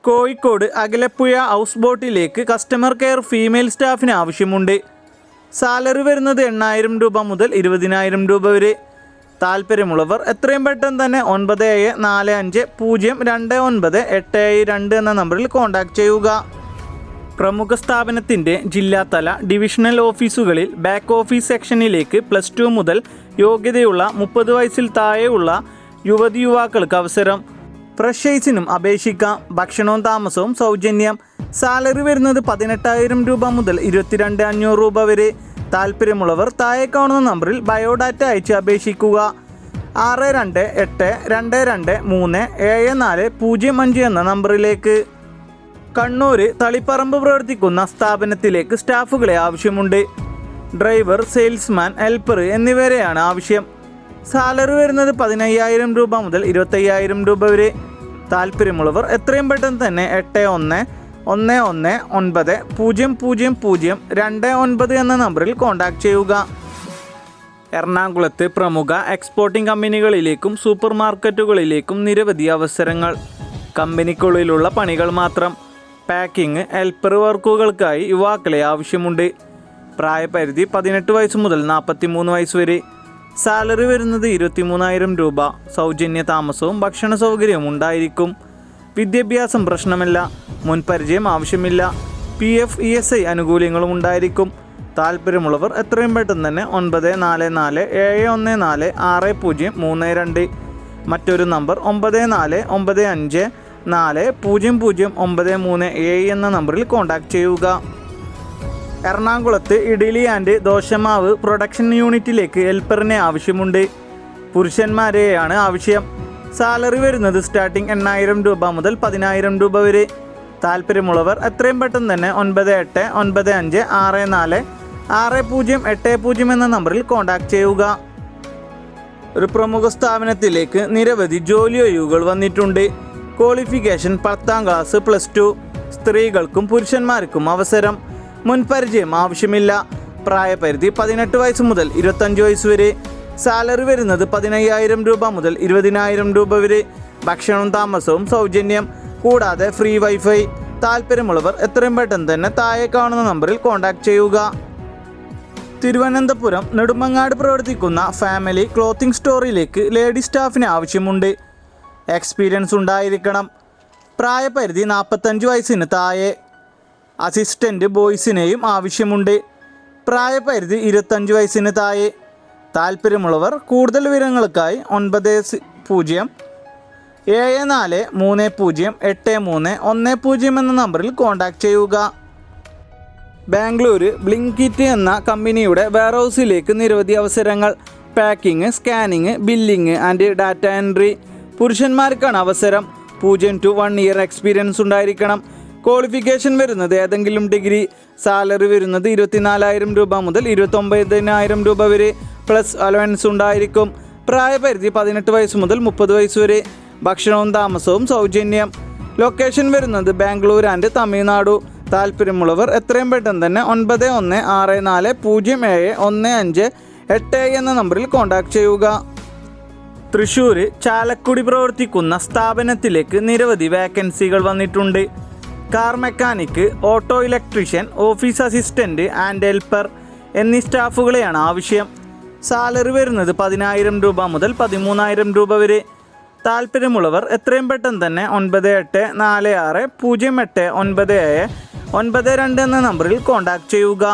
കോഴിക്കോട് അകലപ്പുഴ ഹൗസ് ബോട്ടിലേക്ക് customer care female സ്റ്റാഫിന് ആവശ്യമുണ്ട്. സാലറി വരുന്നത് 8,000 രൂപ മുതൽ 20,000 രൂപ വരെ. താല്പര്യമുള്ളവർ എത്രയും പെട്ടെന്ന് തന്നെ 9745029872 എന്ന നമ്പറിൽ കോൺടാക്റ്റ് ചെയ്യുക. പ്രമുഖ സ്ഥാപനത്തിൻ്റെ ജില്ലാതല ഡിവിഷണൽ ഓഫീസുകളിൽ ബാക്ക് ഓഫീസ് സെക്ഷനിലേക്ക് +2 മുതൽ യോഗ്യതയുള്ള 30 വയസ്സിൽ താഴെയുള്ള യുവതി യുവാക്കൾക്ക് അവസരം. ഫ്രഷേഴ്സിനും അപേക്ഷിക്കാം. ഭക്ഷണവും താമസവും സൗജന്യം. സാലറി വരുന്നത് 18,000 രൂപ മുതൽ 22,500 രൂപ വരെ. താല്പര്യമുള്ളവർ താഴെ കാണുന്ന നമ്പറിൽ ബയോഡാറ്റ അയച്ച് അപേക്ഷിക്കുക. 6282237405 എന്ന നമ്പറിലേക്ക്. കണ്ണൂർ തളിപ്പറമ്പ് പ്രവർത്തിക്കുന്ന സ്ഥാപനത്തിലേക്ക് സ്റ്റാഫുകളെ ആവശ്യമുണ്ട്. ഡ്രൈവർ, സെയിൽസ്മാൻ, ഹെൽപ്പർ എന്നിവരെയാണ് ആവശ്യം. സാലറി വരുന്നത് 15,000 രൂപ മുതൽ 25,000 രൂപ വരെ. താല്പര്യമുള്ളവർ എത്രയും പെട്ടെന്ന് തന്നെ 8111900029 എന്ന നമ്പറിൽ കോൺടാക്റ്റ് ചെയ്യുക. എറണാകുളത്ത് പ്രമുഖ എക്സ്പോർട്ടിംഗ് കമ്പനികളിലേക്കും സൂപ്പർ മാർക്കറ്റുകളിലേക്കും നിരവധി അവസരങ്ങൾ. കമ്പനിക്കുള്ളിലുള്ള പണികൾ മാത്രം. പാക്കിംഗ്, ഹെൽപ്പർ വർക്കുകൾക്കായി യുവാക്കളെ ആവശ്യമുണ്ട്. പ്രായപരിധി 18 വയസ്സ് മുതൽ 43 വയസ്സ് വരെ. സാലറി വരുന്നത് 23,000 രൂപ. സൗജന്യ താമസവും ഭക്ഷണ സൗകര്യവും ഉണ്ടായിരിക്കും. വിദ്യാഭ്യാസം പ്രശ്നമല്ല. മുൻപരിചയം ആവശ്യമില്ല. PF, ESI ആനുകൂല്യങ്ങളും ഉണ്ടായിരിക്കും. താല്പര്യമുള്ളവർ എത്രയും പെട്ടെന്ന് തന്നെ 9447146032. മറ്റൊരു നമ്പർ 9495400937 എന്ന നമ്പറിൽ കോൺടാക്റ്റ് ചെയ്യുക. എറണാകുളത്ത് ഇഡ്ഡലി ആൻഡ് ദോശമാവ് പ്രൊഡക്ഷൻ യൂണിറ്റിലേക്ക് ഹെൽപ്പറിനെ ആവശ്യമുണ്ട്. പുരുഷന്മാരെയാണ് ആവശ്യം. സാലറി വരുന്നത് സ്റ്റാർട്ടിംഗ് 8,000 രൂപ മുതൽ 10,000 രൂപ വരെ. താല്പര്യമുള്ളവർ എത്രയും പെട്ടെന്ന് തന്നെ 9895646080 എന്ന നമ്പറിൽ കോൺടാക്റ്റ് ചെയ്യുക. ഒരു പ്രമുഖ സ്ഥാപനത്തിലേക്ക് നിരവധി ജോലി ഒഴിവുകൾ വന്നിട്ടുണ്ട്. Qualification 10ാം class, +2. സ്ത്രീകൾക്കും പുരുഷന്മാർക്കും അവസരം. മുൻപരിചയം ആവശ്യമില്ല. പ്രായപരിധി 18 വയസ്സ് മുതൽ 25 വയസ്സ് വരെ. സാലറി വരുന്നത് 15,000 രൂപ മുതൽ 20,000 രൂപ വരെ. ഭക്ഷണവും താമസവും സൗജന്യം. കൂടാതെ ഫ്രീ വൈഫൈ. താല്പര്യമുള്ളവർ എത്രയും പെട്ടെന്ന് തന്നെ താഴെ കാണുന്ന നമ്പറിൽ കോൺടാക്റ്റ് ചെയ്യുക. തിരുവനന്തപുരം നെടുമങ്ങാട് പ്രവർത്തിക്കുന്ന ഫാമിലി ക്ലോത്തിങ് സ്റ്റോറിലേക്ക് ലേഡി സ്റ്റാഫിന് ആവശ്യമുണ്ട്. എക്സ്പീരിയൻസ് ഉണ്ടായിരിക്കണം. പ്രായപരിധി 45 വയസ്സിന് താഴെ. അസിസ്റ്റൻ്റ് ബോയ്സിനെയും ആവശ്യമുണ്ട്. പ്രായപരിധി 25 വയസ്സിന് താഴെ. താല്പര്യമുള്ളവർ കൂടുതൽ വിവരങ്ങൾക്കായി 9074308310 എന്ന നമ്പറിൽ കോൺടാക്റ്റ് ചെയ്യുക. ബാംഗ്ലൂർ ബ്ലിങ്കിറ്റ് എന്ന കമ്പനിയുടെ വെയർഹൗസിലേക്ക് നിരവധി അവസരങ്ങൾ. Packing, scanning, billing and data entry. പുരുഷന്മാർക്കാണ് അവസരം. 0 to 1 ഇയർ എക്സ്പീരിയൻസ് ഉണ്ടായിരിക്കണം. ക്വാളിഫിക്കേഷൻ വരുന്നത് ഏതെങ്കിലും ഡിഗ്രി. സാലറി വരുന്നത് 24,000 രൂപ മുതൽ 29,000 രൂപ വരെ. പ്ലസ് അലവൻസ് ഉണ്ടായിരിക്കും. പ്രായപരിധി 18 വയസ്സ് മുതൽ 30 വയസ്സ് വരെ. ഭക്ഷണവും താമസവും സൗജന്യം. ലൊക്കേഷൻ വരുന്നത് ബാംഗ്ലൂർ ആൻഡ് തമിഴ്നാടു. താല്പര്യമുള്ളവർ എത്രയും പെട്ടെന്ന് തന്നെ 9164071587 എന്ന നമ്പറിൽ കോൺടാക്റ്റ് ചെയ്യുക. തൃശ്ശൂർ ചാലക്കുടി പ്രവർത്തിക്കുന്ന സ്ഥാപനത്തിലേക്ക് നിരവധി വേക്കൻസികൾ വന്നിട്ടുണ്ട്. Car mechanic, auto electrician, office assistant and helper എന്നീ സ്റ്റാഫുകളെയാണ് ആവശ്യം. സാലറി വരുന്നത് 10,000 രൂപ മുതൽ 13,000 രൂപ വരെ. താല്പര്യമുള്ളവർ എത്രയും പെട്ടെന്ന് തന്നെ 9846089792 എന്ന നമ്പറിൽ കോൺടാക്റ്റ് ചെയ്യുക.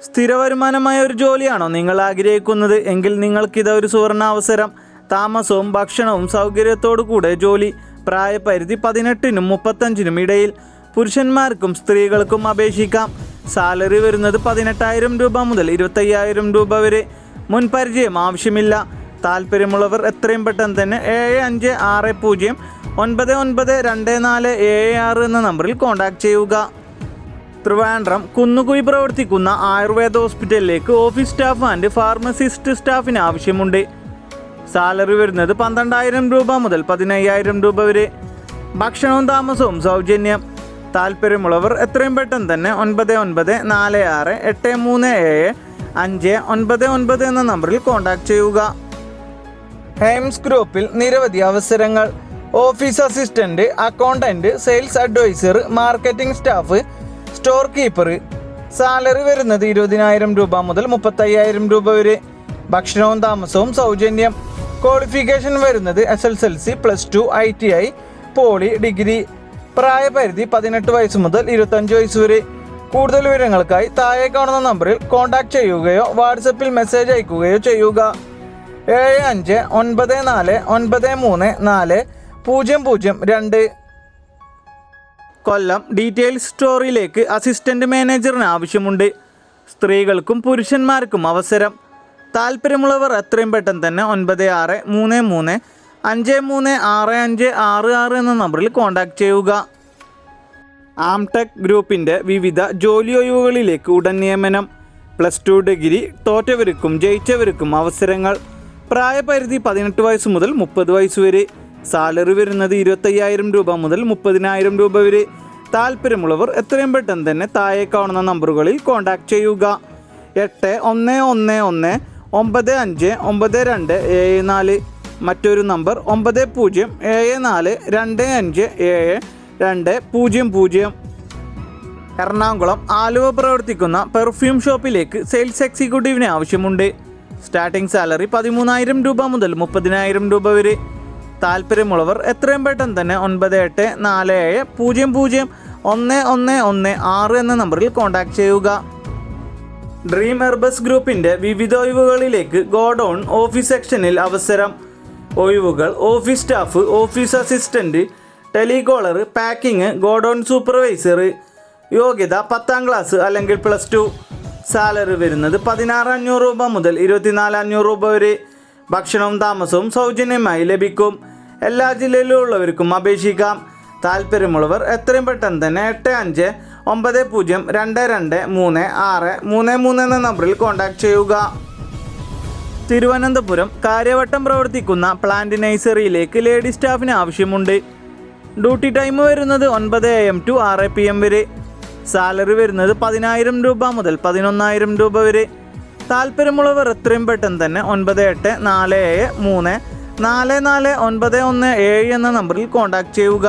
സ്ഥിര വരുമാനമായ ഒരു ജോലിയാണോ നിങ്ങൾ ആഗ്രഹിക്കുന്നത് എങ്കിൽ നിങ്ങൾക്കിത് ഒരു സുവർണാവസരം. താമസവും ഭക്ഷണവും സൗകര്യത്തോടു കൂടെ ജോലി. പ്രായപരിധി 18നും 35നും ഇടയിൽ. പുരുഷന്മാർക്കും സ്ത്രീകൾക്കും അപേക്ഷിക്കാം. സാലറി വരുന്നത് 18,000 രൂപ മുതൽ 25,000 രൂപ വരെ. മുൻപരിചയം ആവശ്യമില്ല. താല്പര്യമുള്ളവർ എത്രയും പെട്ടെന്ന് തന്നെ 7560992476 എന്ന നമ്പറിൽ കോൺടാക്റ്റ് ചെയ്യുക. ട്രിവാൻഡ്രം കുന്നുകുഴി പ്രവർത്തിക്കുന്ന ആയുർവേദ ഹോസ്പിറ്റലിലേക്ക് ഓഫീസ് സ്റ്റാഫ് ആൻഡ് ഫാർമസിസ്റ്റ് സ്റ്റാഫിന് ആവശ്യമുണ്ട്. സാലറി വരുന്നത് 12,000 രൂപ മുതൽ 15,000 രൂപ വരെ. ഭക്ഷണവും താമസവും സൗജന്യം. താല്പര്യമുള്ളവർ എത്രയും പെട്ടെന്ന് തന്നെ 9946837599 എന്ന നമ്പറിൽ കോൺടാക്റ്റ് ചെയ്യുക. ഹെയിംസ് ഗ്രൂപ്പിൽ നിരവധി അവസരങ്ങൾ. Office assistant, accountant, sales adviser, marketing staff, store keeper. Salary വരുന്നത് 20,000 രൂപ മുതൽ 35,000 രൂപ വരെ. ഭക്ഷണവും താമസവും സൗജന്യം. ക്വാളിഫിക്കേഷൻ വരുന്നത് SSLC, +2, ITI, പോളി, ഡിഗ്രി. പ്രായപരിധി 18 വയസ്സ് മുതൽ 25 വയസ്സ് വരെ. കൂടുതൽ വിവരങ്ങൾക്കായി താഴെ കാണുന്ന നമ്പറിൽ കോൺടാക്ട് ചെയ്യുകയോ വാട്സപ്പിൽ മെസ്സേജ് അയക്കുകയോ ചെയ്യുക. 7594934002. കൊല്ലം ഡീറ്റെയിൽസ് സ്റ്റോറിലേക്ക് അസിസ്റ്റന്റ് മാനേജറിന് ആവശ്യമുണ്ട്. സ്ത്രീകൾക്കും പുരുഷന്മാർക്കും അവസരം. താല്പര്യമുള്ളവർ എത്രയും പെട്ടെന്ന് തന്നെ 9633536566 എന്ന നമ്പറിൽ കോൺടാക്ട് ചെയ്യുക. ആംടെക് ഗ്രൂപ്പിൻ്റെ വിവിധ ജോലി ഒഴിവുകളിലേക്ക് ഉടൻ നിയമനം. +2 ഡിഗ്രി തോറ്റവർക്കും ജയിച്ചവർക്കും അവസരങ്ങൾ. പ്രായപരിധി 18 വയസ്സ് മുതൽ 30 വയസ്സ് വരെ. സാലറി വരുന്നത് 25,000 രൂപ മുതൽ 30,000 രൂപ വരെ. താല്പര്യമുള്ളവർ എത്രയും പെട്ടെന്ന് തന്നെ താഴെ കാണുന്ന നമ്പറുകളിൽ കോൺടാക്ട് ചെയ്യുക. 8111959274. മറ്റൊരു നമ്പർ 9074257200. എറണാകുളം ആലുവ പ്രവർത്തിക്കുന്ന പെർഫ്യൂം ഷോപ്പിലേക്ക് സെയിൽസ് എക്സിക്യൂട്ടീവിനെ ആവശ്യമുണ്ട്. സ്റ്റാർട്ടിംഗ് സാലറി 13,000 രൂപ മുതൽ 30,000 രൂപ വരെ. താല്പര്യമുള്ളവർ എത്രയും പെട്ടെന്ന് തന്നെ 9847001116 എന്ന നമ്പറിൽ കോൺടാക്ട് ചെയ്യുക. ഡ്രീം എർബസ് ഗ്രൂപ്പിൻ്റെ വിവിധ ഒഴിവുകളിലേക്ക് ഗോഡൗൺ ഓഫീസ് സെക്ഷനിൽ അവസരം. ഒഴിവുകൾ: office staff, office assistant, telecaller, packing, godown supervisor. യോഗ്യത 10ാം ക്ലാസ് അല്ലെങ്കിൽ +2. സാലറി വരുന്നത് 16,500 രൂപ മുതൽ 24,500 രൂപ വരെ. ഭക്ഷണവും താമസവും സൗജന്യമായി ലഭിക്കും. എല്ലാ ജില്ലയിലുള്ളവർക്കും അപേക്ഷിക്കാം. താല്പര്യമുള്ളവർ എത്രയും പെട്ടെന്ന് തന്നെ 8590223633 എന്ന നമ്പറിൽ കോൺടാക്ട് ചെയ്യുക. തിരുവനന്തപുരം കാര്യവട്ടം പ്രവർത്തിക്കുന്ന പ്ലാന്റ് നഴ്സറിയിലേക്ക് ലേഡി സ്റ്റാഫിന് ആവശ്യമുണ്ട്. ഡ്യൂട്ടി ടൈം വരുന്നത് 9 AM to 6 PM വരെ. സാലറി വരുന്നത് 10,000 രൂപ മുതൽ 11,000 രൂപ വരെ. താല്പര്യമുള്ളവർ എത്രയും പെട്ടെന്ന് തന്നെ 9847344917 എന്ന നമ്പറിൽ കോൺടാക്ട് ചെയ്യുക.